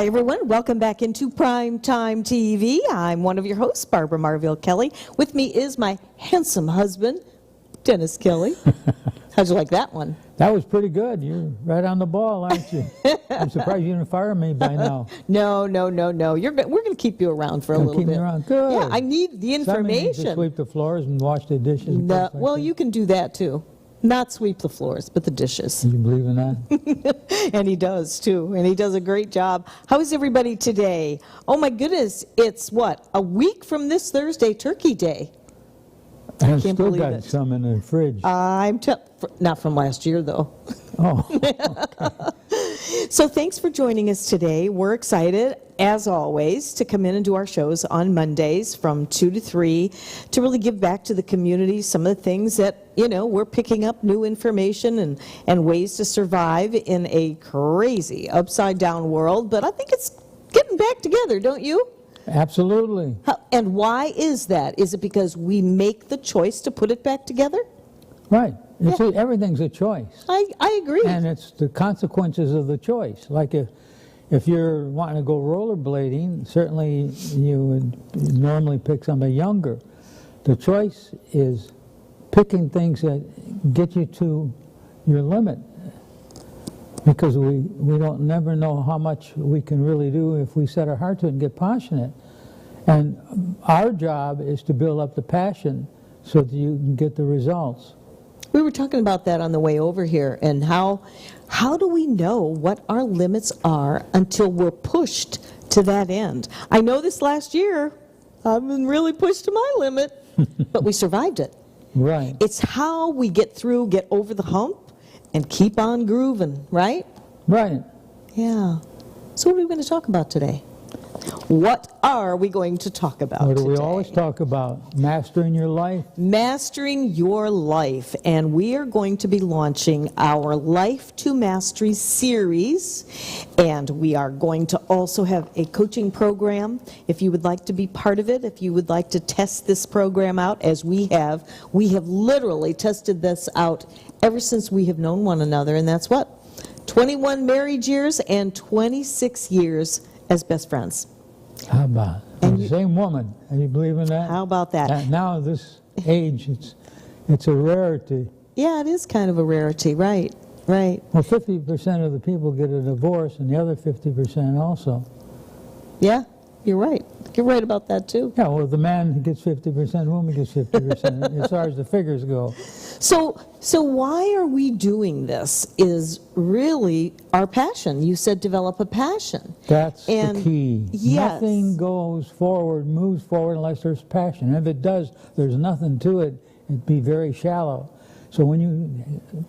Hi, everyone. Welcome back into Primetime TV. I'm one of your hosts, Barbara Marville-Kelly. With me is my handsome husband, Dennis Kelly. How'd you like that one? That was pretty good. You're right on the ball, aren't you? I'm surprised you didn't fire me by now. No. We're going to keep you around for a little bit. Keep me around. Good. Yeah, I need the information. Need to sweep the floors and wash the dishes. No, well, you can do that too. Not sweep the floors, but the dishes. You believe in that? And he does, too. And he does a great job. How is everybody today? Oh, my goodness. It's, what, a week from this Thursday, Turkey Day. I still got some in the fridge. Not from last year, though. Oh, okay. So thanks for joining us today. We're excited, as always, to come in and do our shows on Mondays from 2 to 3 to really give back to the community some of the things that, we're picking up new information and ways to survive in a crazy, upside-down world. But I think it's getting back together, don't you? Absolutely. And why is that? Is it because we make the choice to put it back together? Right. Everything's a choice. I agree. And it's the consequences of the choice. Like if you're wanting to go rollerblading, certainly you would normally pick somebody younger. The choice is picking things that get you to your limit. Because we don't never know how much we can really do if we set our heart to it and get passionate. And our job is to build up the passion so that you can get the results. We were talking about that on the way over here, and how do we know what our limits are until we're pushed to that end? I know this last year, I've been really pushed to my limit, but we survived it. Right. It's how we get over the hump, and keep on grooving, right? Right. Yeah. So what are we going to talk about today? What are we going to talk about What do today? we always talk about? Mastering your life? Mastering your life. And we are going to be launching our Life to Mastery series. And we are going to also have a coaching program. If you would like to be part of it, if you would like to test this program out, as we have literally tested this out ever since we have known one another. And that's what? 21 marriage years and 26 years as best friends. How about it? The same woman. Do you believe in that? How about that? Now at this age, it's a rarity. Yeah, it is kind of a rarity, right? Right. Well, 50% of the people get a divorce, and the other 50% also. Yeah, you're right. You're right about that, too. Yeah, well, the man gets 50%, the woman gets 50%, as far as the figures go. So why are we doing this is really our passion. You said develop a passion. That's the key. Yes. Nothing moves forward unless there's passion. And if it does, there's nothing to it. It'd be very shallow. So when you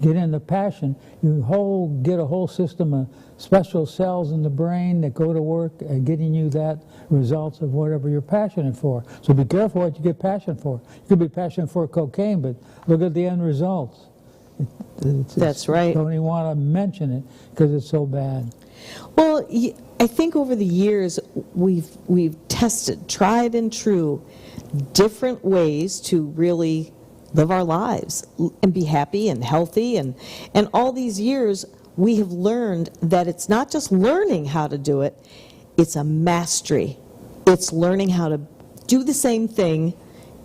get into passion, you get a whole system of special cells in the brain that go to work at getting you that results of whatever you're passionate for. So be careful what you get passionate for. You could be passionate for cocaine, but look at the end results. That's right. Don't even want to mention it because it's so bad. Well, I think over the years we've tested, tried and true, different ways to really live our lives and be happy and healthy. And all these years, we have learned that it's not just learning how to do it, it's a mastery. It's learning how to do the same thing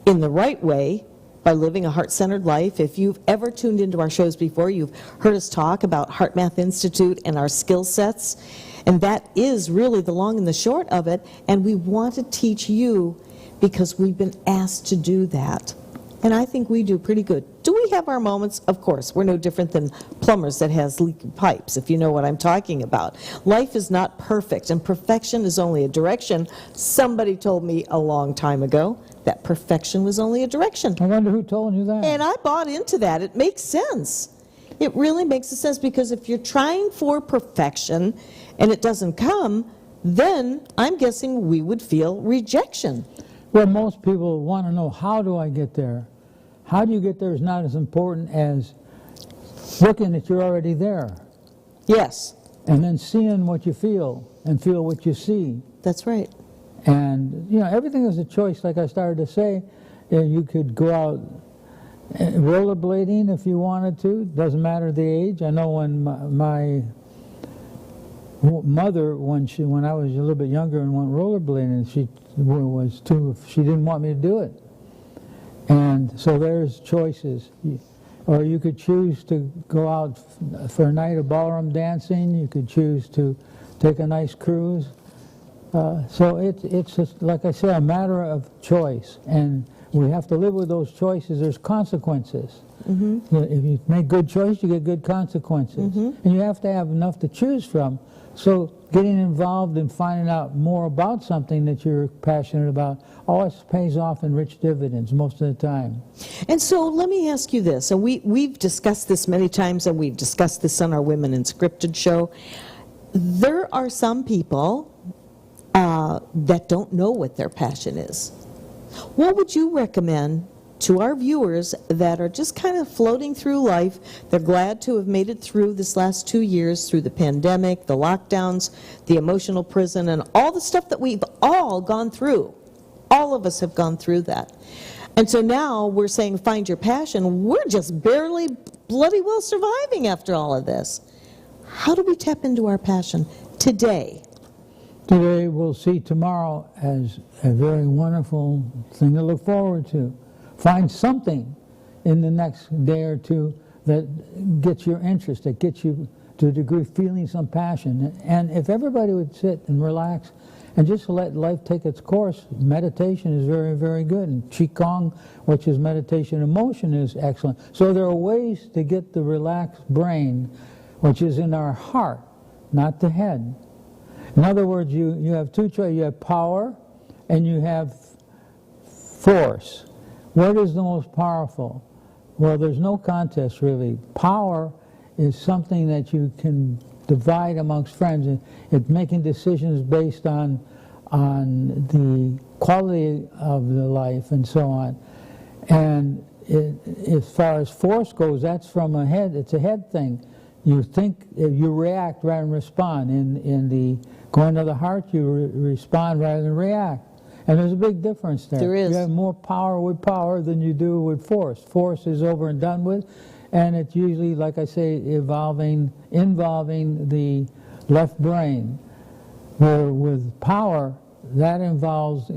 in the right way by living a heart-centered life. If you've ever tuned into our shows before, you've heard us talk about Heart Math Institute and our skill sets, and that is really the long and the short of it, and we want to teach you because we've been asked to do that. And I think we do pretty good. Do we have our moments? Of course. We're no different than plumbers that has leaking pipes, if you know what I'm talking about. Life is not perfect, and perfection is only a direction. Somebody told me a long time ago that perfection was only a direction. I wonder who told you that. And I bought into that. It makes sense. It really makes sense, because if you're trying for perfection and it doesn't come, then I'm guessing we would feel rejection. Well, most people want to know, how do I get there? How do you get there is not as important as looking that you're already there. Yes. And then seeing what you feel and feel what you see. That's right. And, everything is a choice, like I started to say. You could go out rollerblading if you wanted to. Doesn't matter the age. I know when my mother, when I was a little bit younger and went rollerblading, she didn't want me to do it. And so there's choices. Or you could choose to go out for a night of ballroom dancing. You could choose to take a nice cruise. So it's just, like I say, a matter of choice. And we have to live with those choices. There's consequences. Mm-hmm. If you make good choices, you get good consequences. Mm-hmm. And you have to have enough to choose from. So getting involved and finding out more about something that you're passionate about always pays off in rich dividends most of the time. And so let me ask you this, and we've discussed this many times, and we've discussed this on our Women in Scripted show. There are some people that don't know what their passion is. What would you recommend to our viewers that are just kind of floating through life? They're glad to have made it through this last 2 years, through the pandemic, the lockdowns, the emotional prison, and all the stuff that we've all gone through. All of us have gone through that. And so now we're saying find your passion. We're just barely bloody well surviving after all of this. How do we tap into our passion today? Today we'll see tomorrow as a very wonderful thing to look forward to. Find something in the next day or two that gets your interest, that gets you to a degree feeling some passion. And if everybody would sit and relax and just let life take its course, meditation is very, very good. And Qigong, which is meditation in motion, is excellent. So there are ways to get the relaxed brain, which is in our heart, not the head. In other words, you have two choices. You have power and you have force. What is the most powerful? Well, there's no contest, really. Power is something that you can divide amongst friends. It's making decisions based on the quality of the life and so on. And as far as force goes, that's from a head. It's a head thing. You think, you react rather than respond. In the going to the heart, you respond rather than react. And there's a big difference there. There is. You have more power with power than you do with force. Force is over and done with, and it's usually, like I say, involving the left brain. Where with power, that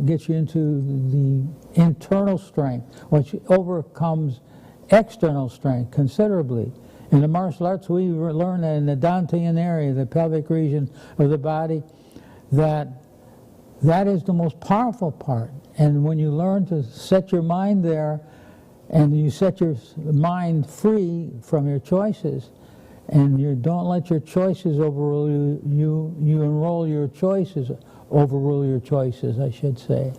gets you into the internal strength, which overcomes external strength considerably. In the martial arts, we learn that in the Dantian area, the pelvic region of the body, that is the most powerful part. And when you learn to set your mind there, and you set your mind free from your choices, and you don't let your choices overrule you, you enroll your choices, overrule your choices, I should say.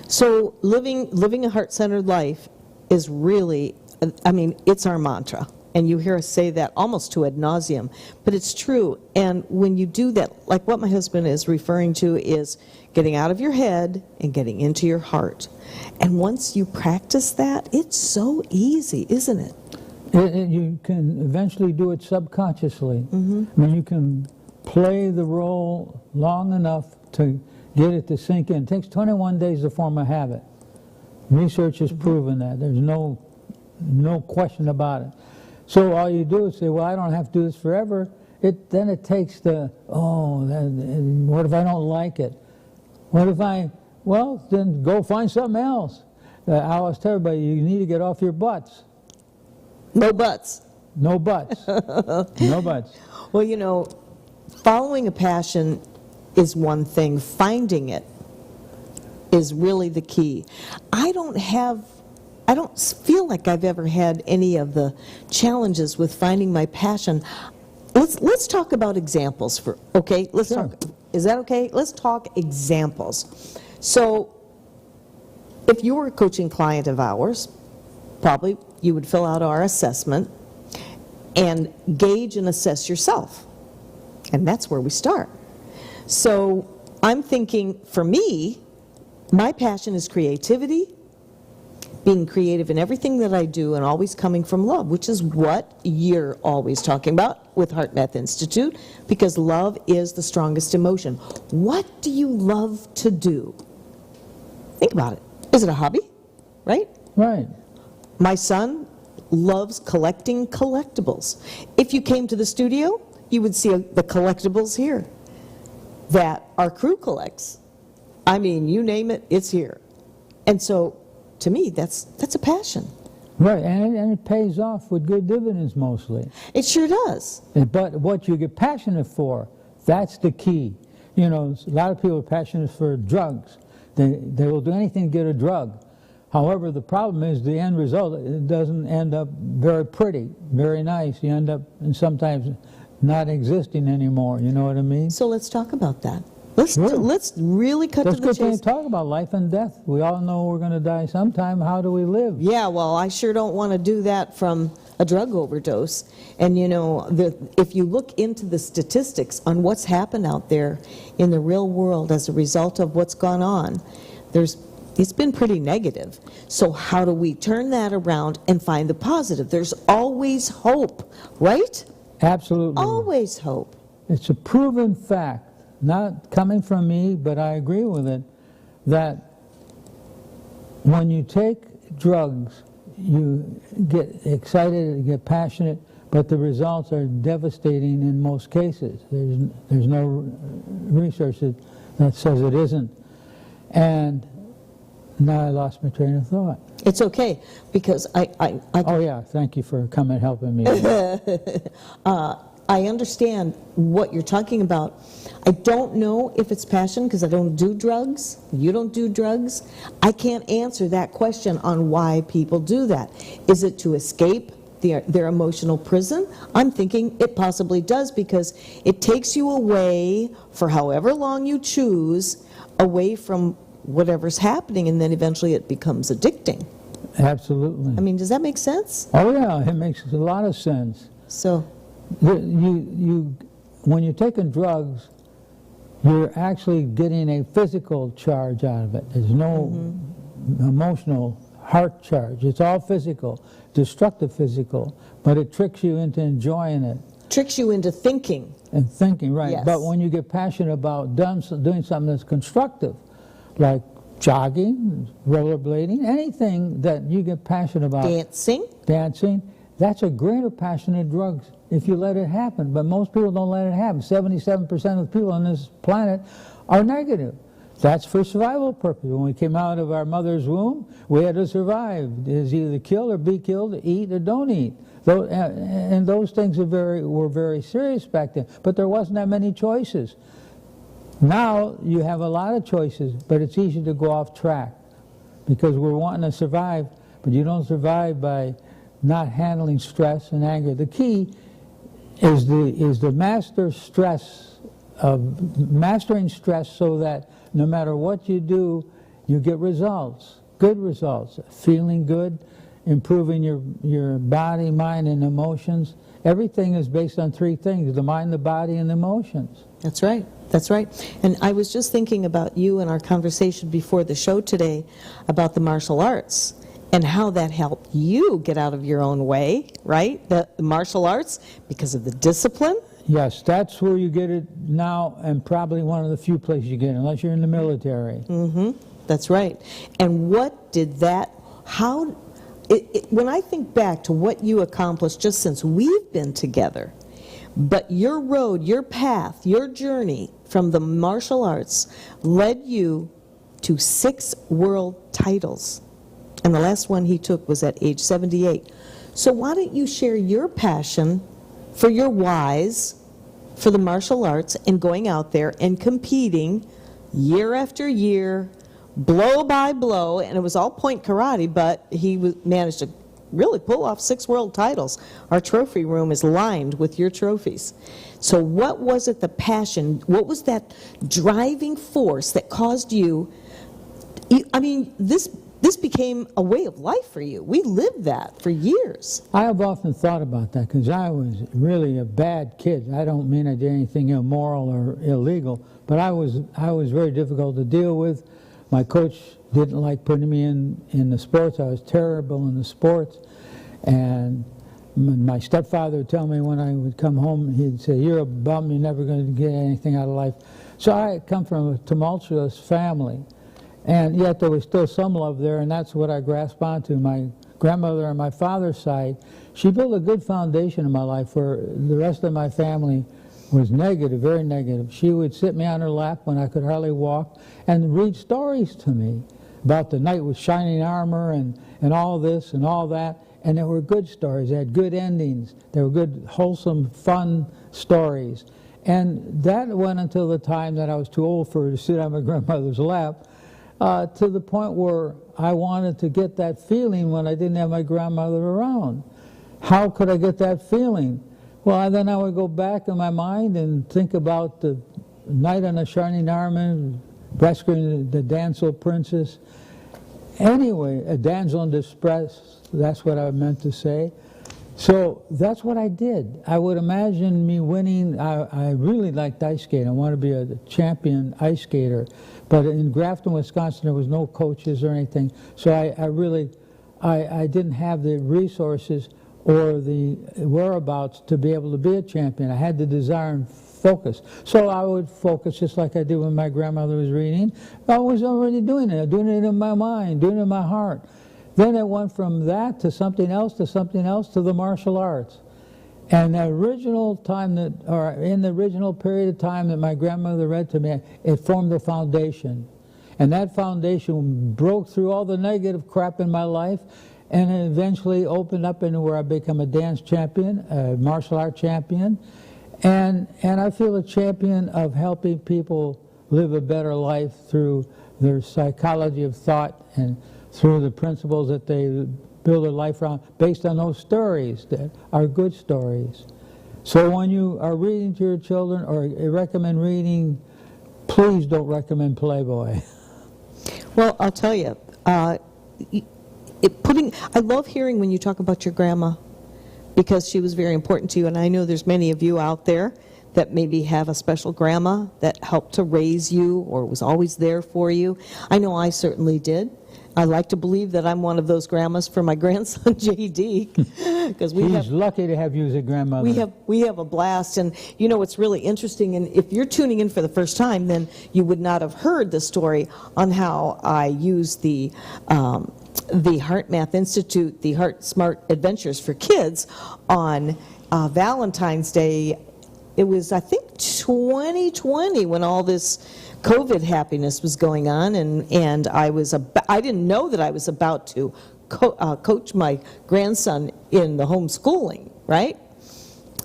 So living a heart-centered life is really, it's our mantra. And you hear us say that almost to ad nauseum, but it's true. And when you do that, like what my husband is referring to is getting out of your head and getting into your heart. And once you practice that, it's so easy, isn't it? You can eventually do it subconsciously. Mm-hmm. You can play the role long enough to get it to sink in. It takes 21 days to form a habit. Research has proven that. There's no question about it. So all you do is say, well, I don't have to do this forever. Then it takes what if I don't like it? Well, then go find something else. I always tell everybody, you need to get off your butts. No buts. No butts. No butts. Well, you know, following a passion is one thing. Finding it is really the key. I don't feel like I've ever had any of the challenges with finding my passion. Let's talk about examples okay? Let's Sure. talk. Is that okay? Let's talk examples. So, if you were a coaching client of ours, probably you would fill out our assessment and gauge and assess yourself. And that's where we start. So, I'm thinking, for me, my passion is creativity, being creative in everything that I do, and always coming from love, which is what you're always talking about with HeartMath Institute, because love is the strongest emotion. What do you love to do? Think about it. Is it a hobby? Right? Right. My son loves collecting collectibles. If you came to the studio, you would see the collectibles here that our crew collects. I mean, you name it, it's here. And so, to me, that's a passion. Right, and it pays off with good dividends mostly. It sure does. But what you get passionate for, that's the key. You know, a lot of people are passionate for drugs. They will do anything to get a drug. However, the problem is the end result, it doesn't end up very pretty, very nice. You end up, and sometimes, not existing anymore. You know what I mean? So let's talk about that. Sure. Let's really cut to That's the good thing chase. to talk about, life and death. We all know we're going to die sometime. How do we live? Yeah, well, I sure don't want to do that from a drug overdose. And you know, if you look into the statistics on what's happened out there in the real world as a result of what's gone on, it's been pretty negative. So how do we turn that around and find the positive? There's always hope, right? Absolutely. Always hope. It's a proven fact, not coming from me, but I agree with it, that when you take drugs, you get excited, you get passionate, but the results are devastating in most cases. There's no research that says it isn't. And now I lost my train of thought. It's okay, because Oh yeah, thank you for coming and helping me. I understand what you're talking about. I don't know if it's passion because I don't do drugs. You don't do drugs. I can't answer that question on why people do that. Is it to escape their emotional prison? I'm thinking it possibly does, because it takes you away for however long you choose, away from whatever's happening, and then eventually it becomes addicting. Absolutely. I mean, does that make sense? Oh yeah, it makes a lot of sense. So, when you're taking drugs, you're actually getting a physical charge out of it. There's no emotional heart charge. It's all physical, destructive physical, but it tricks you into enjoying it. tricks you into thinking. And thinking, right. Yes. But when you get passionate about doing something that's constructive, like jogging, rollerblading, anything that you get passionate about. Dancing, that's a greater passion than drugs if you let it happen. But most people don't let it happen. 77% of the people on this planet are negative. That's for survival purposes. When we came out of our mother's womb, we had to survive. It's either kill or be killed, eat or don't eat. And those things were very serious back then. But there wasn't that many choices. Now you have a lot of choices, but it's easy to go off track because we're wanting to survive, but you don't survive by not handling stress and anger. The key is the mastering stress so that no matter what you do, you get results, good results, feeling good, improving your body, mind, and emotions. Everything is based on three things: the mind, the body, and the emotions. That's right. That's right. And I was just thinking about you and our conversation before the show today about the martial arts and how that helped you get out of your own way, right? The martial arts, because of the discipline. Yes, that's where you get it now, and probably one of the few places you get it, unless you're in the military. Mm-hmm. That's right. And what did that, when I think back to what you accomplished just since we've been together, but your road, your path, your journey from the martial arts led you to 6 world titles And the last one he took was at age 78. So why don't you share your passion for your whys for the martial arts and going out there and competing year after year, blow by blow, and it was all point karate, but he managed to really pull off 6 world titles. Our trophy room is lined with your trophies. So what was it, the passion, what was that driving force that caused you, I mean, this became a way of life for you. We lived that for years. I have often thought about that because I was really a bad kid. I don't mean I did anything immoral or illegal, but I was very difficult to deal with. My coach didn't like putting me in the sports. I was terrible in the sports. And my stepfather would tell me when I would come home, he'd say, "You're a bum, you're never going to get anything out of life." So I come from a tumultuous family. And yet there was still some love there, and that's what I grasped onto. My grandmother on my father's side, she built a good foundation in my life where the rest of my family was negative, very negative. She would sit me on her lap when I could hardly walk and read stories to me about the knight with shining armor and all this and all that. And they were good stories. They had good endings. They were good, wholesome, fun stories. And that went until the time that I was too old for her to sit on my grandmother's lap. To the point where I wanted to get that feeling when I didn't have my grandmother around. How could I get that feeling? Well, then I would go back in my mind and think about the knight on a shining armor, rescuing the damsel princess. Anyway, a damsel in distress, that's what I meant to say. So that's what I did. I would imagine me winning. I really liked ice skating. I wanted to be a champion ice skater. But in Grafton, Wisconsin, there was no coaches or anything. So I didn't have the resources or the whereabouts to be able to be a champion. I had the desire and focus. So I would focus just like I did when my grandmother was reading. I was already doing it in my mind, doing it in my heart. Then it went from that to something else to the martial arts. And the original time in the original period of time that my grandmother read to me, it formed a foundation. And that foundation broke through all the negative crap in my life and it eventually opened up into where I become a dance champion, a martial art champion. And I feel a champion of helping people live a better life through their psychology of thought and through the principles that they build their life around based on those stories that are good stories. So when you are reading to your children or recommend reading, please don't recommend Playboy. Well, I'll tell you, I love hearing when you talk about your grandma because she was very important to you, and I know there's many of you out there that maybe have a special grandma that helped to raise you or was always there for you. I know I certainly did. I like to believe that I'm one of those grandmas for my grandson, J.D., because He's lucky to have you as a grandmother. We have a blast, and you know, it's really interesting, and if you're tuning in for the first time, then you would not have heard the story on how I used the Heart Math Institute, the Heart Smart Adventures for Kids on Valentine's Day. It was, I think, 2020 when all this COVID happiness was going on, and I didn't know that I was about to coach my grandson in the homeschooling, right?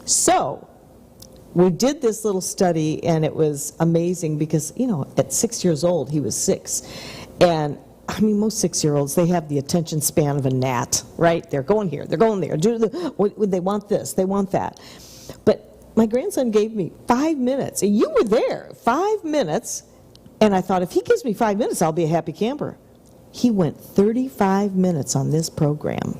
So we did this little study, and it was amazing because, you know, at 6 years old, he was 6, and I mean, most 6-year-olds, they have the attention span of a gnat, right? They're going here, they're going there, they want this, they want that. But my grandson gave me 5 minutes, and you were there, 5 minutes, and I thought, if he gives me 5 minutes, I'll be a happy camper. He went 35 minutes on this program.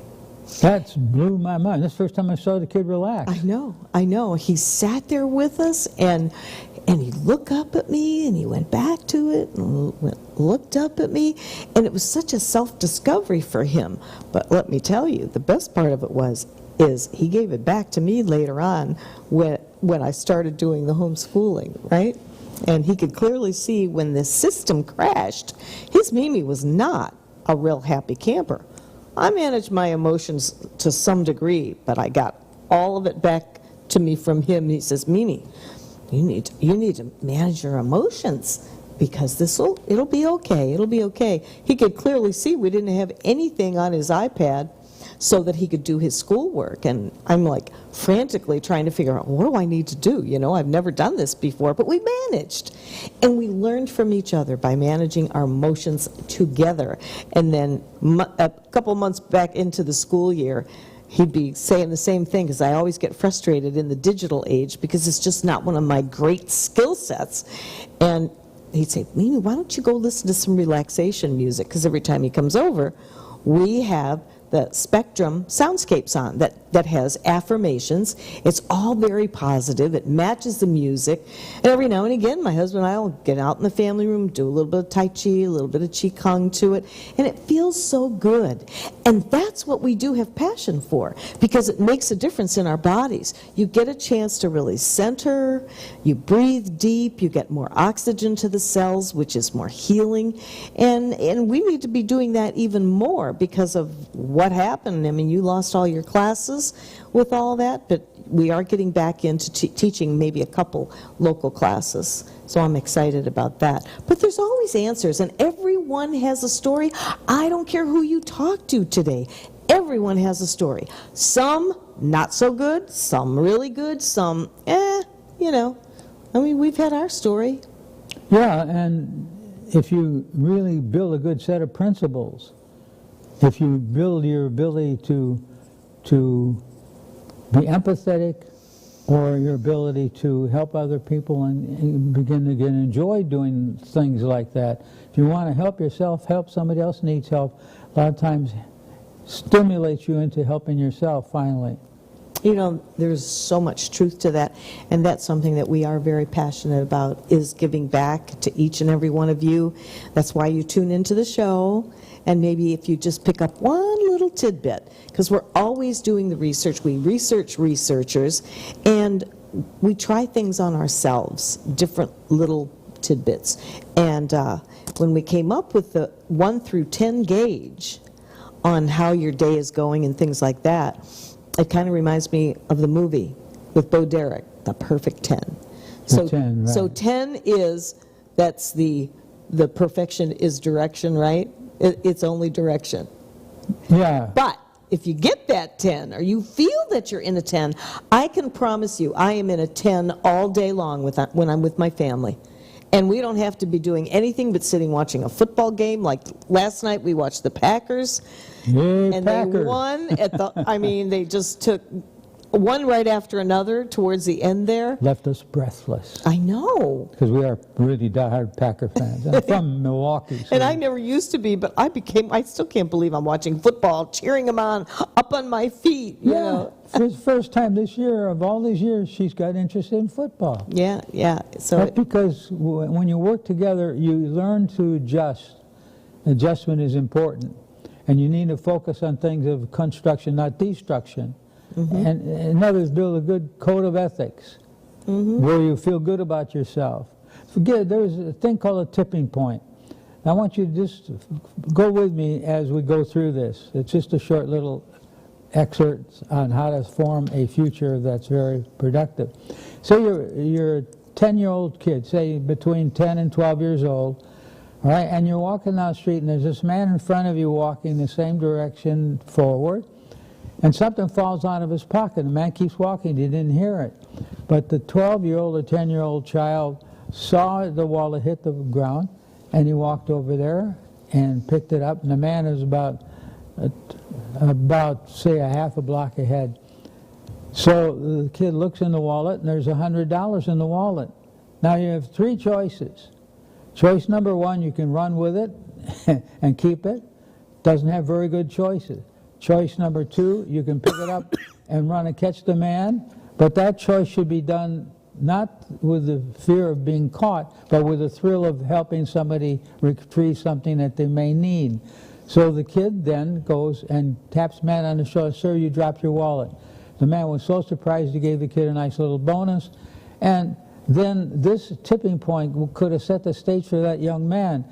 That blew my mind. That's the first time I saw the kid relax. I know. He sat there with us, and he looked up at me, and he went back to it, and looked up at me, and it was such a self-discovery for him. But let me tell you, the best part of it is he gave it back to me later on when I started doing the homeschooling, right? And he could clearly see when the system crashed, his Mimi was not a real happy camper. I managed my emotions to some degree, but I got all of it back to me from him. He says, "Mimi, you need to manage your emotions. because it'll be okay, it'll be okay. He could clearly see we didn't have anything on his iPad so that he could do his schoolwork. And I'm like frantically trying to figure out, what do I need to do? You know, I've never done this before, but we managed. And we learned from each other by managing our emotions together. And then a couple months back into the school year, he'd be saying the same thing, because I always get frustrated in the digital age because it's just not one of my great skill sets. And he'd say, Mimi, why don't you go listen to some relaxation music? Because every time he comes over, we have the Spectrum soundscapes on that has affirmations. It's all very positive. It matches the music. And every now and again, my husband and I will get out in the family room, do a little bit of Tai Chi, a little bit of Qigong to it, and it feels so good. And that's what we do have passion for, because it makes a difference in our bodies. You get a chance to really center, you breathe deep, you get more oxygen to the cells, which is more healing. And we need to be doing that even more because of what happened. I mean, you lost all your classes with all that, but we are getting back into teaching maybe a couple local classes. So I'm excited about that. But there's always answers, and everyone has a story. I don't care who you talk to today. Everyone has a story. Some not so good, some really good, some, you know. I mean, we've had our story. Yeah, and if you really build a good set of principles, if you build your ability to be empathetic, or your ability to help other people and begin to enjoy doing things like that. If you want to help yourself, help somebody else needs help, a lot of times stimulates you into helping yourself finally. You know, there's so much truth to that, and that's something that we are very passionate about, is giving back to each and every one of you. That's why you tune into the show, and maybe if you just pick up one little tidbit, because we're always doing the research. We research researchers, and we try things on ourselves, different little tidbits. And when we came up with the 1 through 10 gauge on how your day is going and things like that, it kind of reminds me of the movie with Bo Derek, The Perfect 10. So 10, right. So 10 is, that's the perfection is direction, right? It's only direction. Yeah. But if you get that 10, or you feel that you're in a 10, I can promise you I am in a 10 all day long when I'm with my family. And we don't have to be doing anything but sitting watching a football game. Like last night we watched the Packers. Yay, and Packers. They won at the, I mean, they just took one right after another towards the end there. Left us breathless. I know. Because we are really diehard Packer fans. I'm from Milwaukee. So. And I never used to be, but I still can't believe I'm watching football, cheering them on, up on my feet, you know. For the first time this year, of all these years, she's got interested in football. Yeah. So that's because when you work together, you learn to adjust. Adjustment is important. And you need to focus on things of construction, not destruction. Mm-hmm. And in others, build a good code of ethics, where you feel good about yourself. There's a thing called a tipping point. I want you to just go with me as we go through this. It's just a short little excerpt on how to form a future that's very productive. So you're a 10-year-old kid, say between 10 and 12 years old, all right, and you're walking down the street, and there's this man in front of you walking the same direction forward, and something falls out of his pocket. The man keeps walking. He didn't hear it. But the 12-year-old or 10-year-old child saw the wallet hit the ground, and he walked over there and picked it up. And the man is about say, a half a block ahead. So the kid looks in the wallet, and there's $100 in the wallet. Now you have 3 choices. Choice number 1, you can run with it and keep it. Doesn't have very good choices. Choice number 2, you can pick it up and run and catch the man, but that choice should be done not with the fear of being caught, but with the thrill of helping somebody retrieve something that they may need. So the kid then goes and taps the man on the shoulder, "Sir, you dropped your wallet." The man was so surprised he gave the kid a nice little bonus, and then this tipping point could have set the stage for that young man.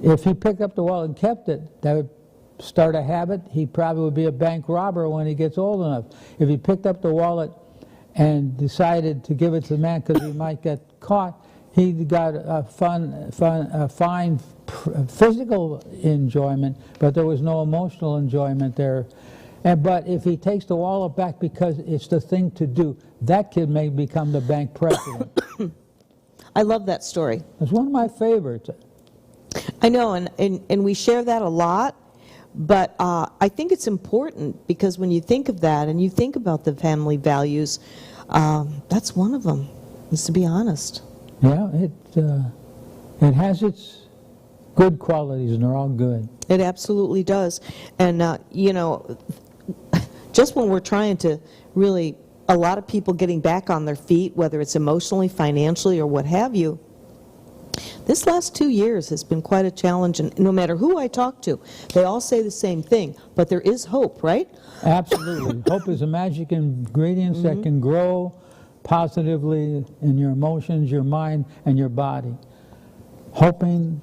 If he picked up the wallet and kept it, that would start a habit. He probably would be a bank robber when he gets old enough. If he picked up the wallet and decided to give it to the man because he might get caught, he got a fine physical enjoyment, but there was no emotional enjoyment there. But if he takes the wallet back because it's the thing to do, that kid may become the bank president. I love that story. It's one of my favorites. I know, and we share that a lot, but I think it's important because when you think of that and you think about the family values, that's one of them, is to be honest. Yeah, it has its good qualities, and they're all good. It absolutely does. And, you know, just when we're trying to really, a lot of people getting back on their feet, whether it's emotionally, financially, or what have you, this last 2 years has been quite a challenge, and no matter who I talk to, they all say the same thing, but there is hope, right? Absolutely. Hope is a magic ingredient that can grow positively in your emotions, your mind, and your body. Hoping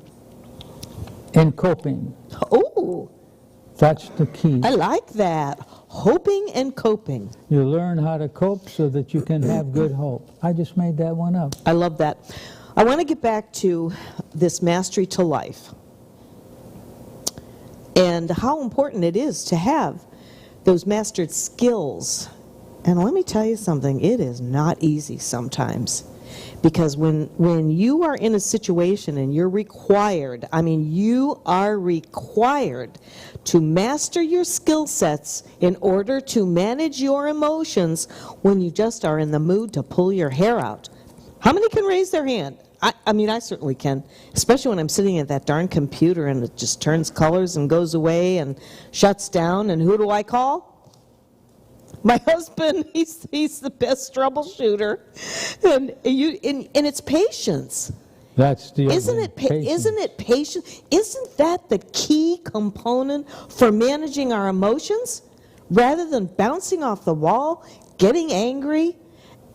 and coping. Oh, That's the key. I like that. Hoping and coping. You learn how to cope so that you can have good hope. I just made that one up. I love that. I want to get back to this mastery to life and how important it is to have those mastered skills. And let me tell you something, it is not easy sometimes. Because when you are in a situation and you're required, I mean you are required to master your skill sets in order to manage your emotions when you just are in the mood to pull your hair out. How many can raise their hand? I mean, I certainly can, especially when I'm sitting at that darn computer and it just turns colors and goes away and shuts down, and who do I call? My husband. He's the best troubleshooter, and it's patience. That's the Isn't it patience? Isn't that the key component for managing our emotions, rather than bouncing off the wall, getting angry,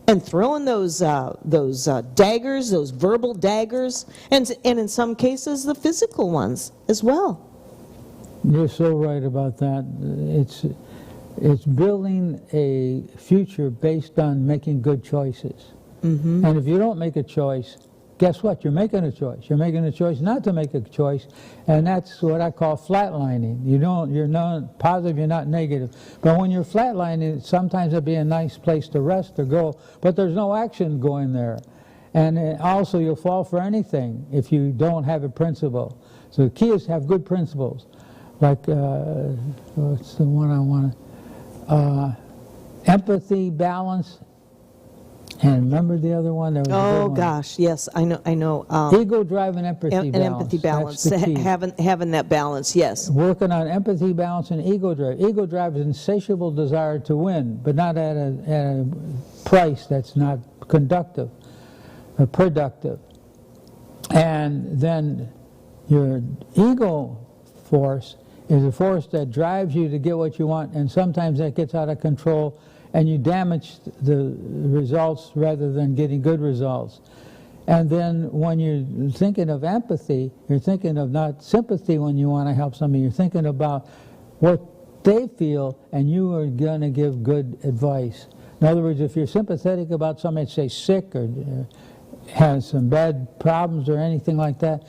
and throwing those daggers, those verbal daggers, and in some cases the physical ones as well. You're so right about that. It's building a future based on making good choices. And if you don't make a choice, guess what? You're making a choice. You're making a choice not to make a choice, and that's what I call flatlining. You're not positive, you're not negative. But when you're flatlining, sometimes it'd be a nice place to rest or go, but there's no action going there. And also, you'll fall for anything if you don't have a principle. So the key is to have good principles. Like, what's the one I want to... empathy, balance, and remember the other one? There was Oh gosh, yes, I know. Ego drive and empathy balance. And empathy balance, That's the key. having that balance, yes. Working on empathy, balance, and ego drive. Ego drive is insatiable desire to win, but not at a price that's not conductive or productive. And then your ego force is a force that drives you to get what you want, and sometimes that gets out of control and you damage the results rather than getting good results. And then when you're thinking of empathy, you're thinking of not sympathy when you want to help somebody. You're thinking about what they feel, and you are going to give good advice. In other words, if you're sympathetic about somebody, say, sick or has some bad problems or anything like that,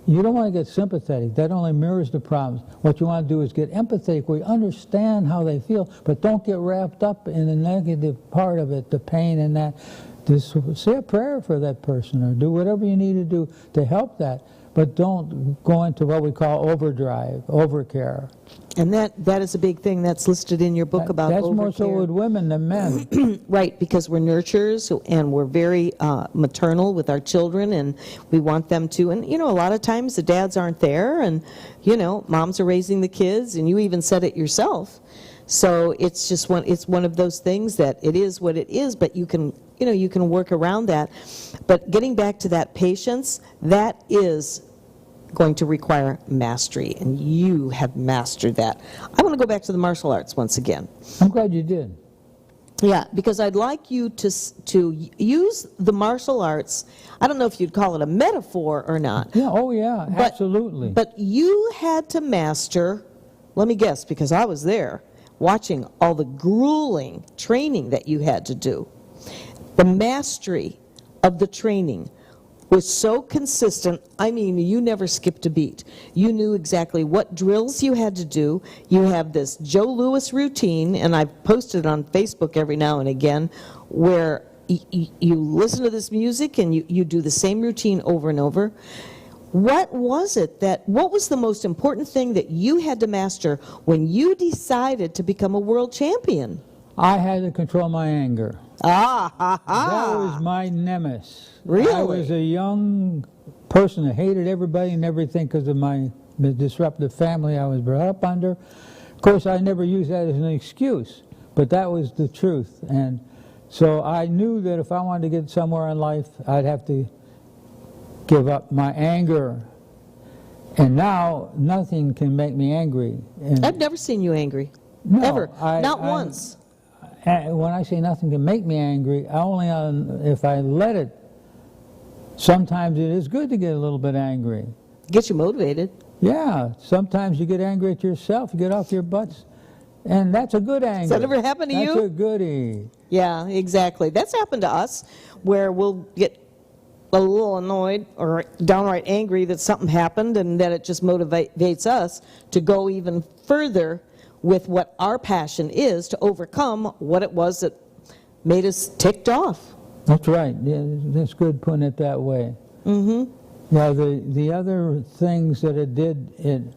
you don't want to get sympathetic. That only mirrors the problems. What you want to do is get empathetic, where you understand how they feel, but don't get wrapped up in the negative part of it, the pain and that. Just say a prayer for that person or do whatever you need to do to help that. But don't go into what we call overdrive, overcare. And that is a big thing that's listed in your book about That's overcare. more so with women than men. Right, because we're nurturers and we're very maternal with our children, and we want them to. And, you know, a lot of times the dads aren't there, and, you know, moms are raising the kids, and you even said it yourself. So it's just one of those things that it is what it is, but you can work around that. But getting back to that patience, that is going to require mastery, and you have mastered that. I want to go back to the martial arts once again. I'm glad you did. Yeah, because I'd like you to use the martial arts. I don't know if you'd call it a metaphor or not. Yeah, oh yeah, absolutely. But you had to master, let me guess, because I was there, watching all the grueling training that you had to do. The mastery of the training. was so consistent. I mean, you never skipped a beat. You knew exactly what drills you had to do. You have this Joe Louis routine, and I've posted on Facebook every now and again, where you listen to this music and you do the same routine over and over. What was the most important thing that you had to master when you decided to become a world champion? I had to control my anger. Ah, ha, ha. That was my nemesis. Really? I was a young person that hated everybody and everything because of the disruptive family I was brought up under. Of course, I never used that as an excuse, but that was the truth. And so I knew that if I wanted to get somewhere in life, I'd have to give up my anger. And now, nothing can make me angry. And I've never seen you angry. no, Ever. Not once. When I say nothing can make me angry, only if I let it. Sometimes it is good to get a little bit angry. Gets you motivated. Yeah, sometimes you get angry at yourself, you get off your butts, and that's a good anger. Has that ever happened to you? That's a goodie. Yeah, exactly. That's happened to us, where we'll get a little annoyed or downright angry that something happened, and that it just motivates us to go even further with what our passion is, to overcome what it was that made us ticked off. That's right. Yeah, that's good putting it that way. Mm-hmm. Now, the other things that it did,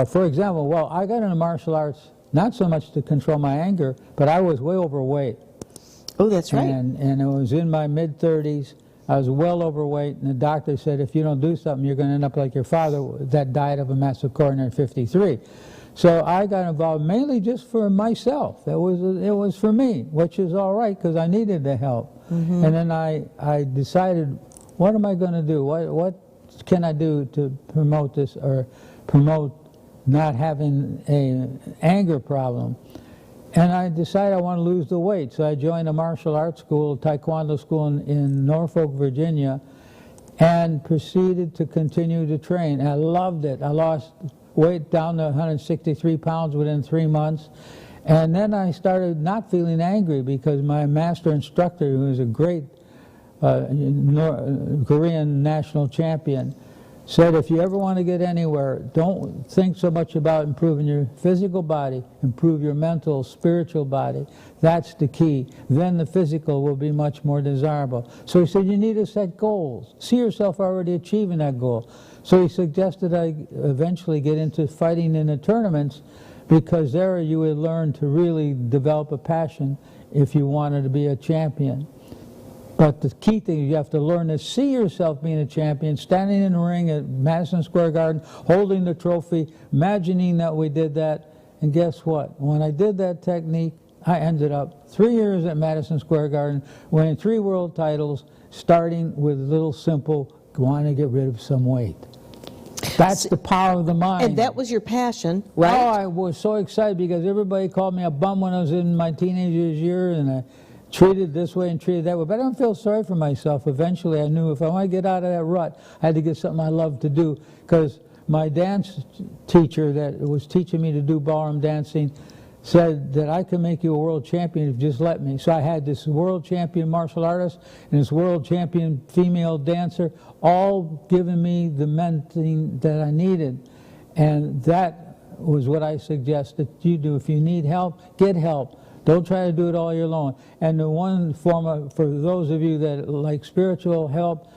for example, well, I got into martial arts not so much to control my anger, but I was way overweight. Oh, that's right. And I was in my mid-30s. I was well overweight, and the doctor said, if you don't do something, you're going to end up like your father that died of a massive coronary at 53. So I got involved mainly just for myself. It was for me, which is all right because I needed the help. Mm-hmm. And then I decided, what am I going to do? What can I do to promote this or promote not having an anger problem? And I decided I want to lose the weight. So I joined a martial arts school, taekwondo school in Norfolk, Virginia, and proceeded to continue to train. I loved it. I lost weight down to 163 pounds within 3 months. And then I started not feeling angry because my master instructor, who was a great Korean national champion, said if you ever want to get anywhere, don't think so much about improving your physical body, improve your mental, spiritual body. That's the key. Then the physical will be much more desirable. So he said you need to set goals. See yourself already achieving that goal. So he suggested I eventually get into fighting in the tournaments because there you would learn to really develop a passion if you wanted to be a champion. But the key thing is you have to learn to see yourself being a champion, standing in the ring at Madison Square Garden, holding the trophy, imagining that we did that. And guess what? When I did that technique, I ended up 3 years at Madison Square Garden, winning 3 world titles, starting with a little simple, want to get rid of some weight. That's the power of the mind. And that was your passion, right? Oh, I was so excited because everybody called me a bum when I was in my teenage years, and I treated this way and treated that way. But I don't feel sorry for myself. Eventually, I knew if I want to get out of that rut, I had to get something I loved to do. Because my dance teacher that was teaching me to do ballroom dancing said that I could make you a world champion if you just let me. So I had this world champion martial artist and this world champion female dancer, all giving me the mentoring that I needed. And that was what I suggest that you do. If you need help, get help. Don't try to do it all year long. And the one form of, for those of you that like spiritual help,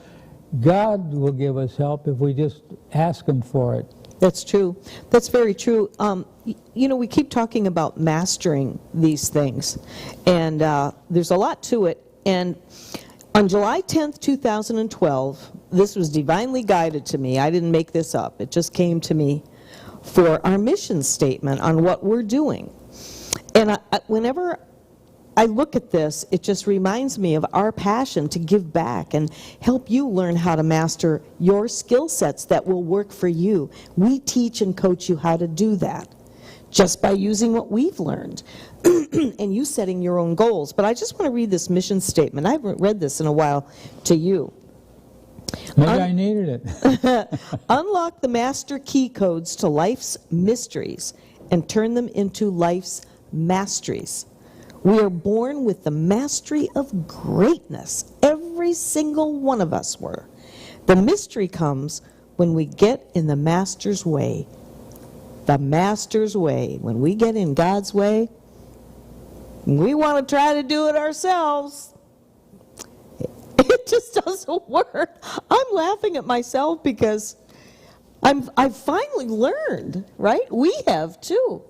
God will give us help if we just ask Him for it. That's true. That's very true. You know, we keep talking about mastering these things, and there's a lot to it. And on July 10th, 2012, this was divinely guided to me. I didn't make this up. It just came to me for our mission statement on what we're doing. And whenever I look at this, it just reminds me of our passion to give back and help you learn how to master your skill sets that will work for you. We teach and coach you how to do that just by using what we've learned and you setting your own goals. But I just want to read this mission statement. I haven't read this in a while to you. Maybe I needed it. Unlock the master key codes to life's mysteries and turn them into life's masteries. We are born with the mastery of greatness. Every single one of us were. The mystery comes when we get in the Master's way. The Master's way. When we get in God's way, we want to try to do it ourselves. It just doesn't work. I'm laughing at myself because I've finally learned, right? We have too.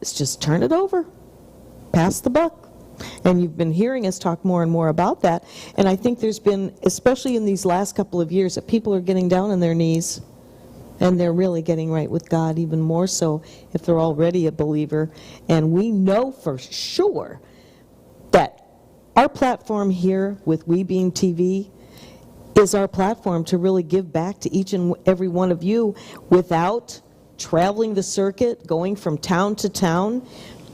It's just turn it over. Pass the buck. And you've been hearing us talk more and more about that. And I think there's been, especially in these last couple of years, that people are getting down on their knees and they're really getting right with God, even more so if they're already a believer. And we know for sure that our platform here with We Beam TV is our platform to really give back to each and every one of you without traveling the circuit, going from town to town.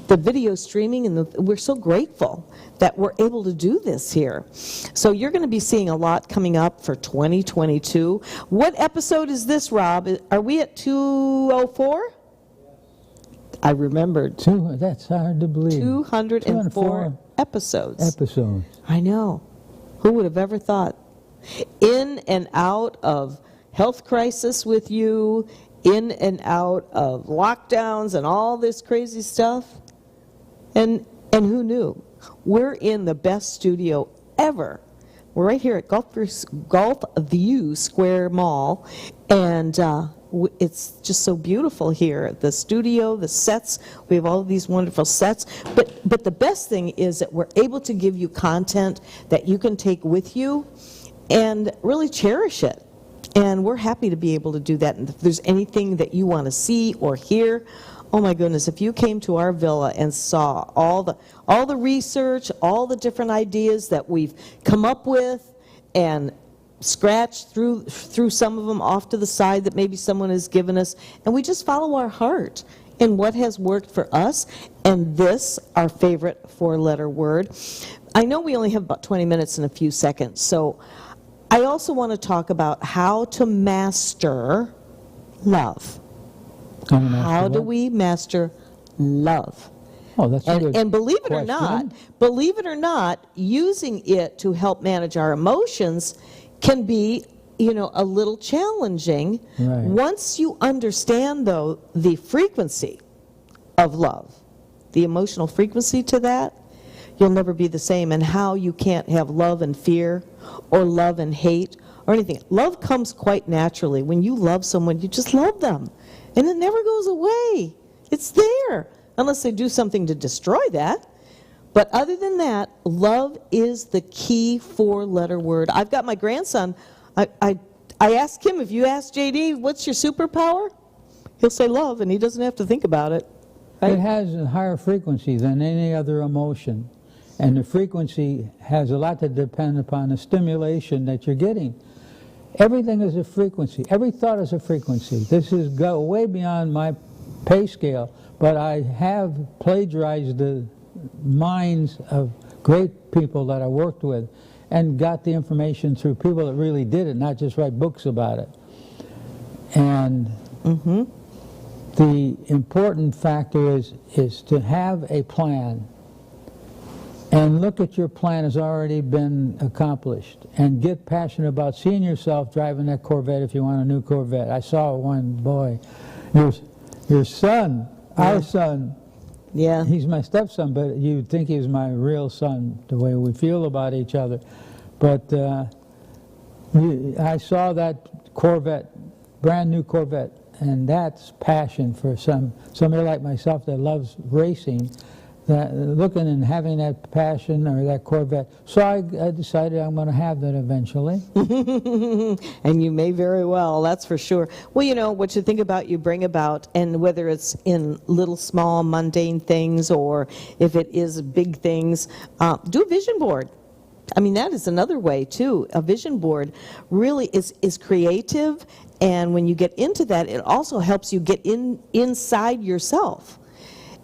The video streaming, and we're so grateful that we're able to do this here. So you're going to be seeing a lot coming up for 2022. What episode is this, Rob? Are we at 204? I remembered. That's hard to believe. 204 episodes. I know. Who would have ever thought? In and out of health crisis with you, in and out of lockdowns and all this crazy stuff. And who knew? We're in the best studio ever. We're right here at Gulfview Square Mall, and it's just so beautiful here. The studio, the sets, we have all of these wonderful sets. But the best thing is that we're able to give you content that you can take with you and really cherish it. And we're happy to be able to do that. And if there's anything that you want to see or hear, oh my goodness, if you came to our villa and saw all the research, all the different ideas that we've come up with and scratched through some of them off to the side that maybe someone has given us, and we just follow our heart and what has worked for us, and this, our favorite four-letter word. I know we only have about 20 minutes and a few seconds, so I also want to talk about how to master love. How do we master love? Oh, that's a good and believe it question. or not, using it to help manage our emotions can be, a little challenging. Right. Once you understand, though, the frequency of love, the emotional frequency to that, you'll never be the same, and how you can't have love and fear or love and hate or anything. Love comes quite naturally. When you love someone, you just love them. And it never goes away. It's there, unless they do something to destroy that. But other than that, love is the key four-letter word. I've got my grandson. I asked him, if you ask JD, what's your superpower? He'll say love, and he doesn't have to think about it. Right? It has a higher frequency than any other emotion. And the frequency has a lot to depend upon the stimulation that you're getting. Everything is a frequency. Every thought is a frequency. This is go way beyond my pay scale, but I have plagiarized the minds of great people that I worked with and got the information through people that really did it, not just write books about it. And the important factor is to have a plan. And look at your plan has already been accomplished. And get passionate about seeing yourself driving that Corvette if you want a new Corvette. I saw one, boy. Your son, our son, he's my stepson, but you'd think he was my real son, the way we feel about each other. But I saw that Corvette, brand new Corvette, and that's passion for somebody like myself that loves racing. That looking and having that passion or that Corvette. So I decided I'm going to have that eventually. And you may very well, that's for sure. Well, what you think about, you bring about, and whether it's in little, small, mundane things or if it is big things, do a vision board. I mean, that is another way, too. A vision board really is creative, and when you get into that, it also helps you get inside yourself.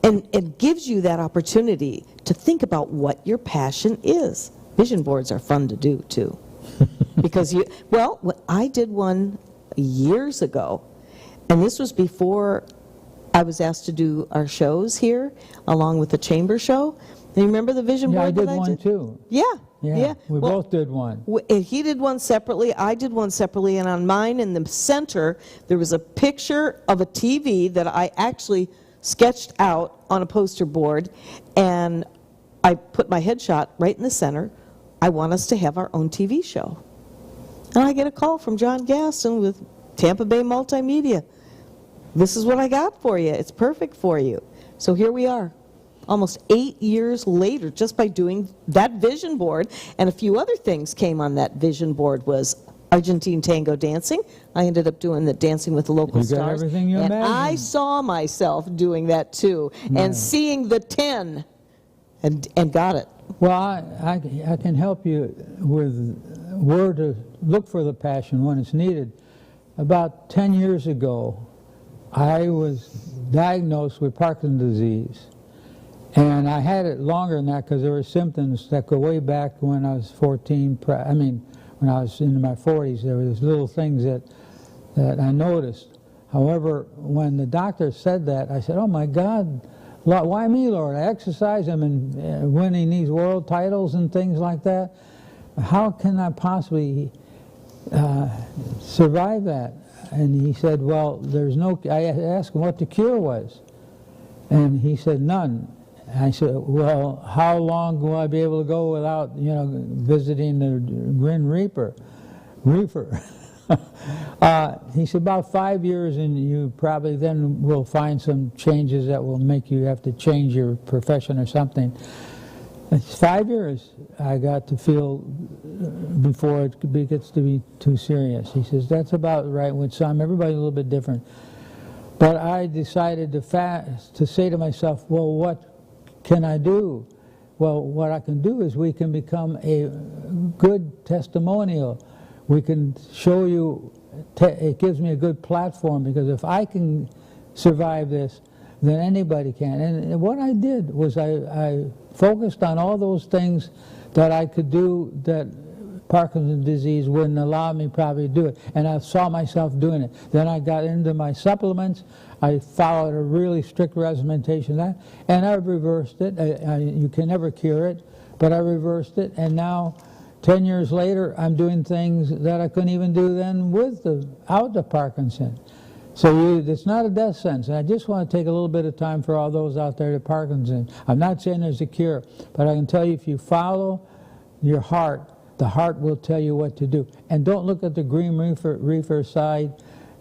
And it gives you that opportunity to think about what your passion is. Vision boards are fun to do, too. Because I did one years ago, and this was before I was asked to do our shows here, along with the chamber show. You remember the vision Yeah, board I did that I one did? too. Yeah. Yeah, we Well, both did one. He did one separately, I did one separately, and on mine in the center, there was a picture of a TV that I actually sketched out on a poster board, and I put my headshot right in the center. I want us to have our own TV show. And I get a call from John Gaston with Tampa Bay Multimedia. This is what I got for you. It's perfect for you. So here we are, almost 8 years later, just by doing that vision board. And a few other things came on that vision board was Argentine tango dancing. I ended up doing the Dancing with the Local You got Stars. everything you and imagined. I saw myself doing that too, and seeing the 10, and got it. Well, I can help you with where to look for the passion when it's needed. About 10 years ago, I was diagnosed with Parkinson's disease. And I had it longer than that because there were symptoms that go way back when I was 14. When I was in my 40s, there were little things that I noticed. However, when the doctor said that, I said, oh my God, why me, Lord? I exercise, I'm winning these world titles and things like that. How can I possibly survive that? And he said, well, there's no, I asked him what the cure was. And he said, none. I said, well, how long will I be able to go without, visiting the Grim Reaper? He said, about 5 years, and you probably then will find some changes that will make you have to change your profession or something. It's 5 years I got to feel before it gets to be too serious. He says, that's about right with some. Everybody's a little bit different. But I decided to say to myself, well, what can I do? Well, what I can do is we can become a good testimonial. We can show you, it gives me a good platform, because if I can survive this, then anybody can. And what I did was I focused on all those things that I could do that Parkinson's disease wouldn't allow me probably to do it. And I saw myself doing it. Then I got into my supplements. I followed a really strict regimentation of that, and I've reversed it. You can never cure it, but I reversed it, and now 10 years later, I'm doing things that I couldn't even do then without the Parkinson. So it's not a death sentence. And I just want to take a little bit of time for all those out there with Parkinson. I'm not saying there's a cure, but I can tell you if you follow your heart, the heart will tell you what to do. And don't look at the Grim Reaper side.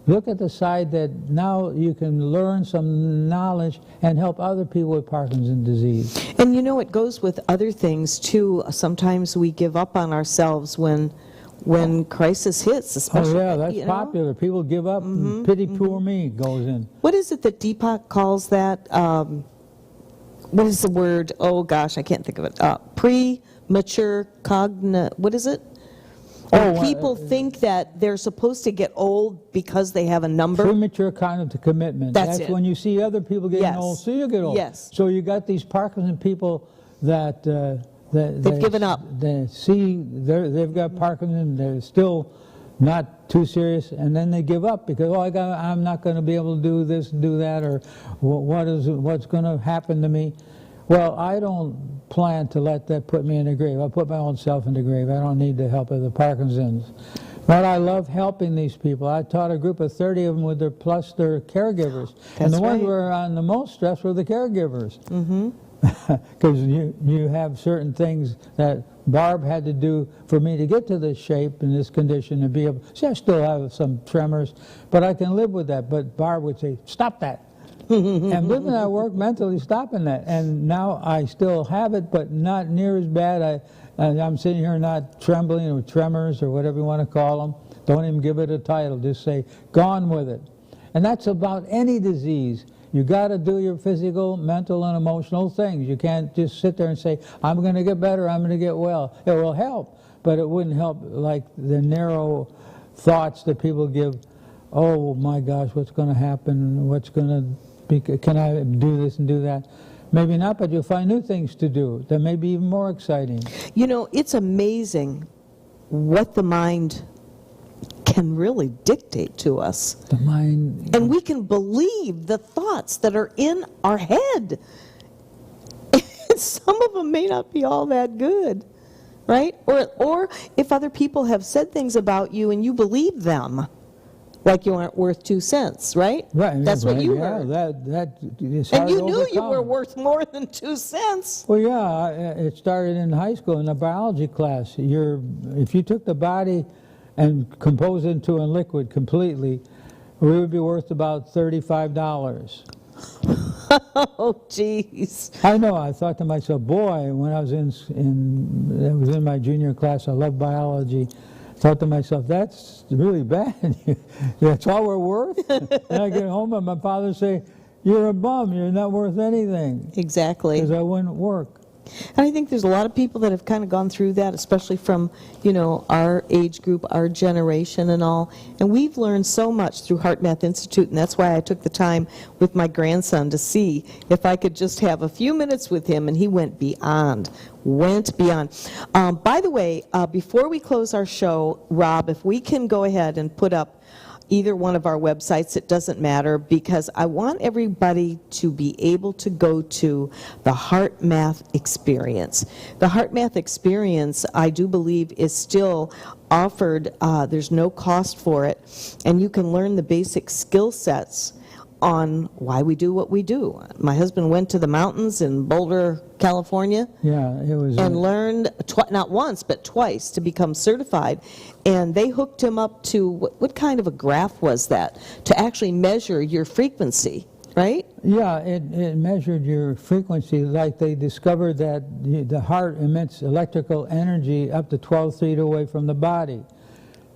Look at the side that now you can learn some knowledge and help other people with Parkinson's disease. And it goes with other things too. Sometimes we give up on ourselves when crisis hits, especially. Oh yeah, that's popular. People give up, and pity poor me goes in. What is it that Deepak calls that? What is the word? Oh gosh, I can't think of it. Premature what is it? People think that they're supposed to get old because they have a number. Premature cognitive commitment. That's it. When you see other people getting old, so you get old. Yes. So you got these Parkinson people that they've given up. They've got Parkinson. They're still not too serious, and then they give up because I'm not going to be able to do this, do that, or what's going to happen to me. Well, I don't plan to let that put me in the grave. I'll put my own self in the grave. I don't need the help of the Parkinsons. But I love helping these people. I taught a group of 30 of them with their caregivers. And the ones who were on the most stress were the caregivers. Because you have certain things that Barb had to do for me to get to this shape and this condition and be able. See, I still have some tremors, but I can live with that. But Barb would say, stop that. And living at work mentally stopping that. And now I still have it, but not near as bad. I'm sitting here not trembling or tremors or whatever you want to call them. Don't even give it a title. Just say, gone with it. And that's about any disease. You got to do your physical, mental, and emotional things. You can't just sit there and say, I'm going to get better, I'm going to get well. It will help, but it wouldn't help like the narrow thoughts that people give. Oh my gosh, what's going to happen? What's going to be? Can I do this and do that? Maybe not, but you'll find new things to do that may be even more exciting. It's amazing what the mind can really dictate to us. The mind. And we can believe the thoughts that are in our head. some of them may not be all that good, right? Or if other people have said things about you and you believe them, like you aren't worth 2 cents, right? Right. That's what you yeah, heard. That is hard And you to knew you overcome. were worth more than 2 cents. Well, yeah, it started in high school in the biology class. If you took the body and composed it into a liquid completely, we would be worth about $35. Oh, jeez. I know. I thought to myself, boy, when I was in my junior class, I loved biology. I thought to myself, that's really bad. That's all we're worth. And I get home and my father say, "You're a bum. You're not worth anything." Exactly. Because I wouldn't work. And I think there's a lot of people that have kind of gone through that, especially from, our age group, our generation and all. And we've learned so much through Heart Math Institute, and that's why I took the time with my grandson to see if I could just have a few minutes with him, and he went beyond. By the way, before we close our show, Rob, if we can go ahead and put up either one of our websites, it doesn't matter, because I want everybody to be able to go to the Heart Math Experience. The Heart Math Experience, I do believe, is still offered. There's no cost for it, and you can learn the basic skill sets on why we do what we do. My husband went to the mountains in Boulder, California, Yeah, it was. and learned not once but twice to become certified, and they hooked him up to what kind of a graph was that, to actually measure your frequency, right? Yeah, it measured your frequency. Like they discovered that the heart emits electrical energy up to 12 feet away from the body.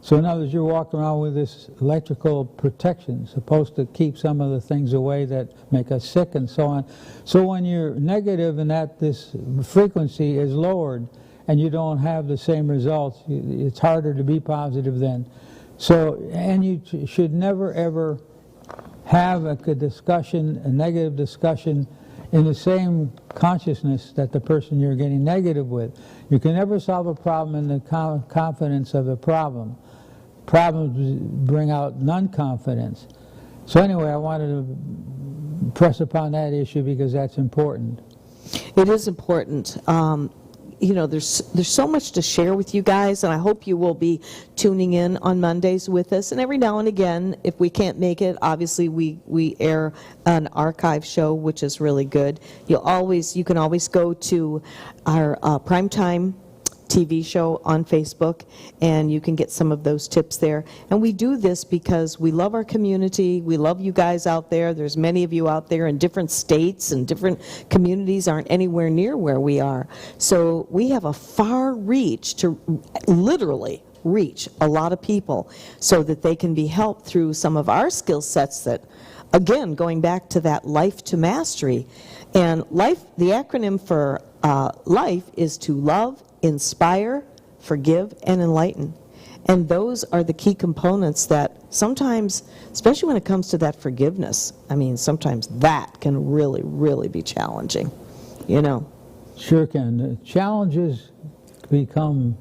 So in other words, you're walking around with this electrical protection, supposed to keep some of the things away that make us sick and so on. So when you're negative and that this frequency is lowered and you don't have the same results, it's harder to be positive then. So, and you should never ever have a negative discussion in the same consciousness that the person you're getting negative with. You can never solve a problem in the confidence of the problem. Problems bring out non-confidence. So anyway, I wanted to press upon that issue because that's important. It is important. There's so much to share with you guys, and I hope you will be tuning in on Mondays with us. And every now and again, if we can't make it, obviously we air an archive show, which is really good. You can always go to our Primetime TV show on Facebook, and you can get some of those tips there. And we do this because we love our community. We love you guys out there. There's many of you out there in different states, and different communities aren't anywhere near where we are. So we have a far reach to literally reach a lot of people so that they can be helped through some of our skill sets that, again, going back to that life to mastery. And life, the acronym for life is to love, inspire, forgive, and enlighten. And those are the key components that sometimes, especially when it comes to that forgiveness, sometimes that can really, really be challenging, Sure can. The challenges become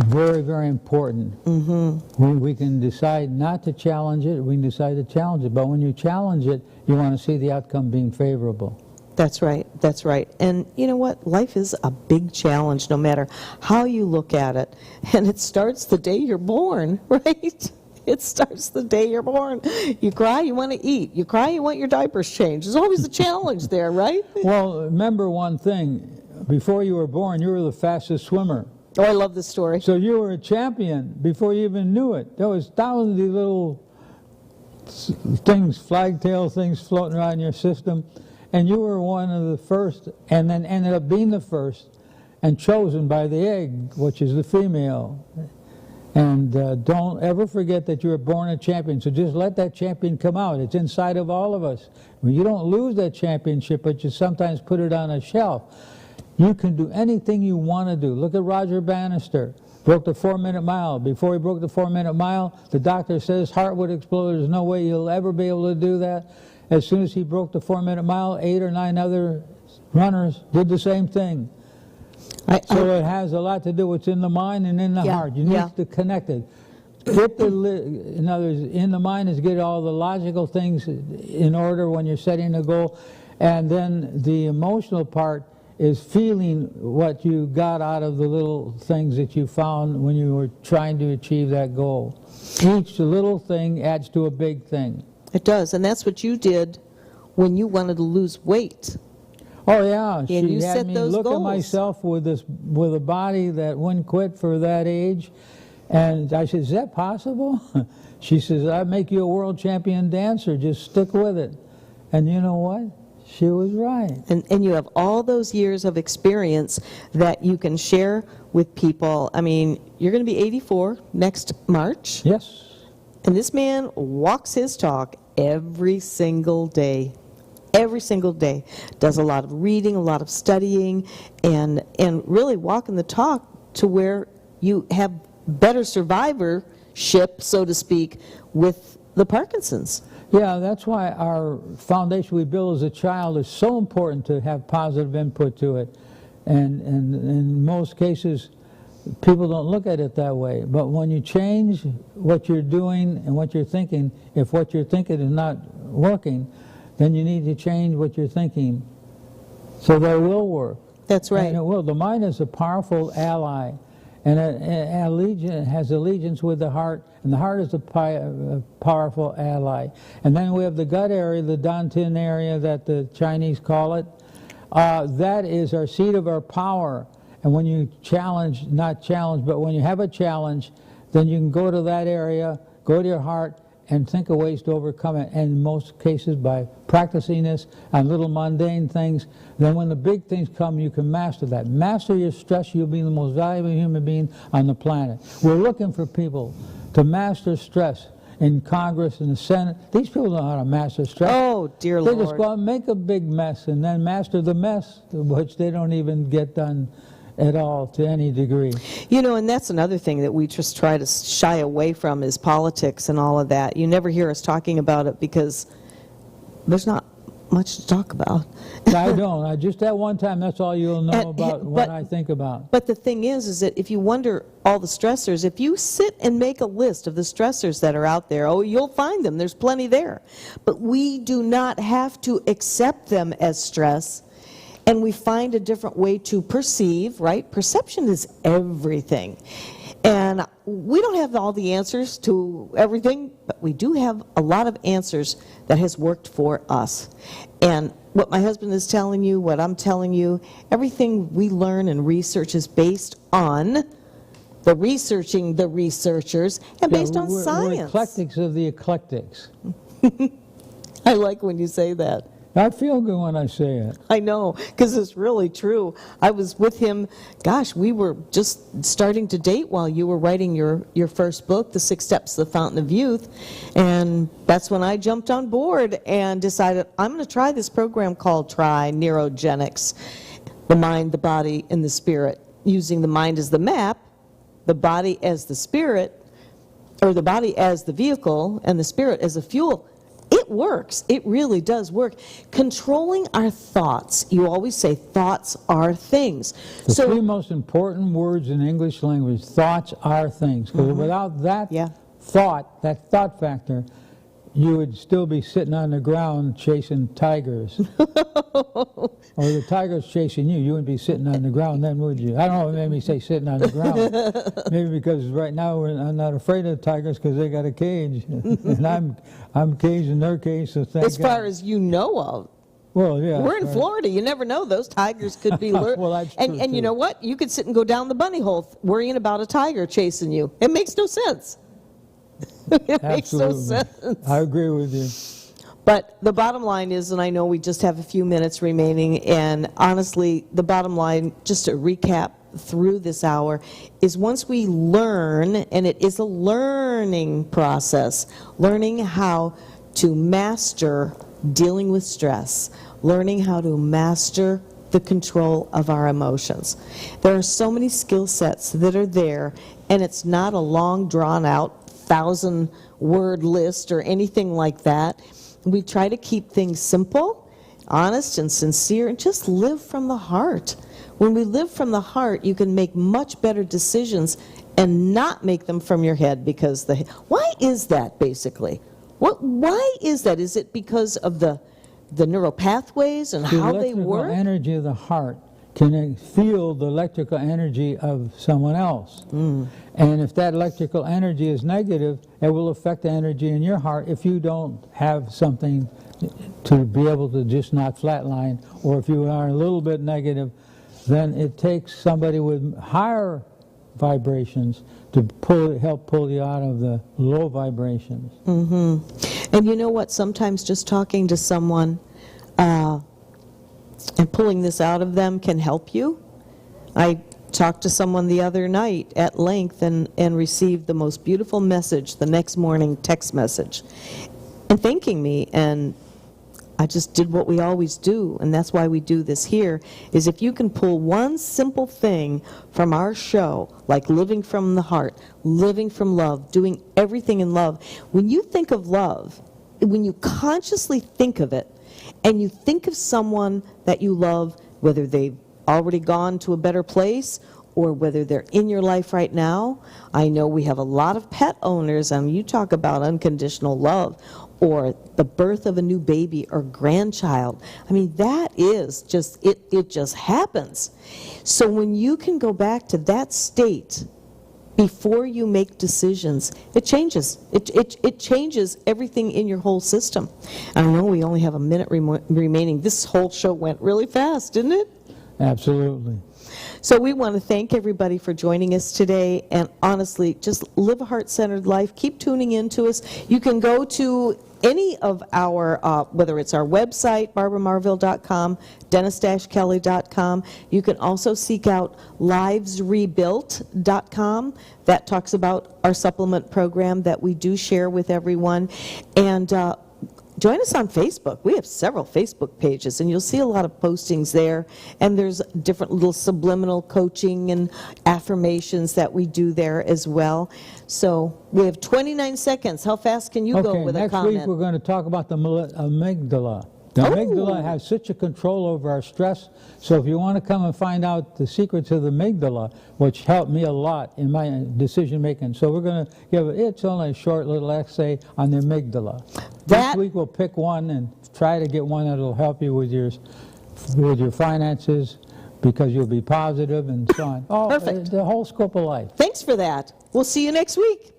very, very important. Mm-hmm. We can decide not to challenge it, we can decide to challenge it. But when you challenge it, you want to see the outcome being favorable. That's right. And you know what? Life is a big challenge no matter how you look at it. And it starts the day you're born, right? It starts the day you're born. You cry, you want to eat. You cry, you want your diapers changed. There's always a challenge there, right? Well, remember one thing. Before you were born, you were the fastest swimmer. Oh, I love this story. So you were a champion before you even knew it. There was thousands of these little things, flagtail things floating around your system. And you were one of the first, and then ended up being the first, and chosen by the egg, which is the female. And don't ever forget that you were born a champion. So just let that champion come out. It's inside of all of us. You don't lose that championship, but you sometimes put it on a shelf. You can do anything you want to do. Look at Roger Bannister. Broke the 4-minute mile. Before he broke the 4-minute mile, the doctor says heart would explode. There's no way he'll ever be able to do that. As soon as he broke the 4-minute mile, 8 or 9 other runners did the same thing. So it has a lot to do with what's in the mind and in the heart. You need to connect it. In other words, in the mind is get all the logical things in order when you're setting a goal, and then the emotional part is feeling what you got out of the little things that you found when you were trying to achieve that goal. Each little thing adds to a big thing. It does, and that's what you did when you wanted to lose weight. Oh yeah, And she you had set me those look at goals. myself with a body that wouldn't quit for that age, and I said, "Is that possible?" She says, "I'd make you a world champion dancer. Just stick with it." And you know what? She was right. And you have all those years of experience that you can share with people. I mean, you're going to be 84 next March. Yes. And this man walks his talk every single day. Every single day. Does a lot of reading, a lot of studying, and really walking the talk to where you have better survivorship, so to speak, with the Parkinson's. Yeah, that's why our foundation we build as a child is so important, to have positive input to it. And in most cases, people don't look at it that way. But when you change what you're doing and what you're thinking, if what you're thinking is not working, then you need to change what you're thinking so that it will work. That's right. And it will. The mind is a powerful ally. And it has allegiance with the heart, and the heart is a powerful ally. And then we have the gut area, the dantian area that the Chinese call it. That is our seat of our power. And when you challenge, not challenge, but when you have a challenge, then you can go to that area, go to your heart, and think of ways to overcome it. And in most cases, by practicing this on little mundane things, then when the big things come, you can master that. Master your stress, you'll be the most valuable human being on the planet. We're looking for people to master stress in Congress and the Senate. These people know how to master stress. Oh, dear They Lord. just go out and make a big mess and then master the mess, which they don't even get done at all to any degree. You know, and that's another thing that we just try to shy away from is politics and all of that. You never hear us talking about it because there's not much to talk about. I don't. I just at one time, that's all you'll know about what I think about. But the thing is that if you wonder all the stressors, if you sit and make a list of the stressors that are out there, oh, you'll find them. There's plenty there. But we do not have to accept them as stress. And we find a different way to perceive, right? Perception is everything. And we don't have all the answers to everything, but we do have a lot of answers that has worked for us. And what my husband is telling you, what I'm telling you, everything we learn and research is based on the researching the researchers and based on science. We're eclectics of the eclectics. I like when you say that. I feel good when I say it. I know, because it's really true. I was with him, gosh, we were just starting to date while you were writing your first book, The 6 Steps to the Fountain of Youth, and that's when I jumped on board and decided I'm going to try this program called Try Neurogenics, the mind, the body, and the spirit, using the mind as the map, the body as the spirit, or the body as the vehicle, and the spirit as a fuel. It works. It really does work. Controlling our thoughts. You always say thoughts are things. The three most important words in English language, thoughts are things. Because without that thought, that thought factor, you would still be sitting on the ground chasing tigers. Or the tiger's chasing you, you wouldn't be sitting on the ground then, would you? I don't know, it made me say sitting on the ground. Maybe because right now I'm not afraid of tigers because they got a cage. And I'm caged in their cage, so thank As far as you know of. Well, yeah. We're in Florida. You never know. Those tigers could be lurking. Well, that's true, and you know what? You could sit and go down the bunny hole worrying about a tiger chasing you. It makes no sense. It makes no sense. I agree with you. But the bottom line is, and I know we just have a few minutes remaining, and honestly, the bottom line, just to recap through this hour, is once we learn, and it is a learning process, learning how to master dealing with stress, learning how to master the control of our emotions. There are so many skill sets that are there, and it's not a long, drawn-out, 1,000-word list or anything like that. We try to keep things simple, honest, and sincere, and just live from the heart. When we live from the heart, you can make much better decisions and not make them from your head, because why is that, basically? Why is that? Is it because of the neural pathways and how they work? The electrical energy of the heart can feel the electrical energy of someone else. And if that electrical energy is negative, it will affect the energy in your heart if you don't have something to be able to just not flatline, or if you are a little bit negative, then it takes somebody with higher vibrations to help pull you out of the low vibrations. And you know what? Sometimes just talking to someone and pulling this out of them can help you. I talked to someone the other night at length and received the most beautiful message the next morning, text message, and thanking me. And I just did what we always do, and that's why we do this here, is if you can pull one simple thing from our show, like living from the heart, living from love, doing everything in love. When you think of love, when you consciously think of it, and you think of someone that you love, whether they've already gone to a better place or whether they're in your life right now. I know we have a lot of pet owners, and you talk about unconditional love, or the birth of a new baby or grandchild. I mean, that is just, it just happens. So when you can go back to that state before you make decisions, it changes. It changes everything in your whole system. I know we only have a minute remaining. This whole show went really fast, didn't it? Absolutely. So we want to thank everybody for joining us today, and honestly, just live a heart-centered life. Keep tuning in to us. You can go to any of our, whether it's our website, barbaramarville.com, dennis-kelly.com. You can also seek out livesrebuilt.com. That talks about our supplement program that we do share with everyone. And join us on Facebook. We have several Facebook pages, and you'll see a lot of postings there. And there's different little subliminal coaching and affirmations that we do there as well. So we have 29 seconds. How fast can you go with a comment? Next week we're going to talk about the amygdala. The amygdala has such a control over our stress. So if you want to come and find out the secrets of the amygdala, which helped me a lot in my decision making, so we're going to give it's only a short little essay on the amygdala. Next week we'll pick one and try to get one that will help you with your finances, because you'll be positive and so on. Perfect. The whole scope of life. Thanks for that. We'll see you next week.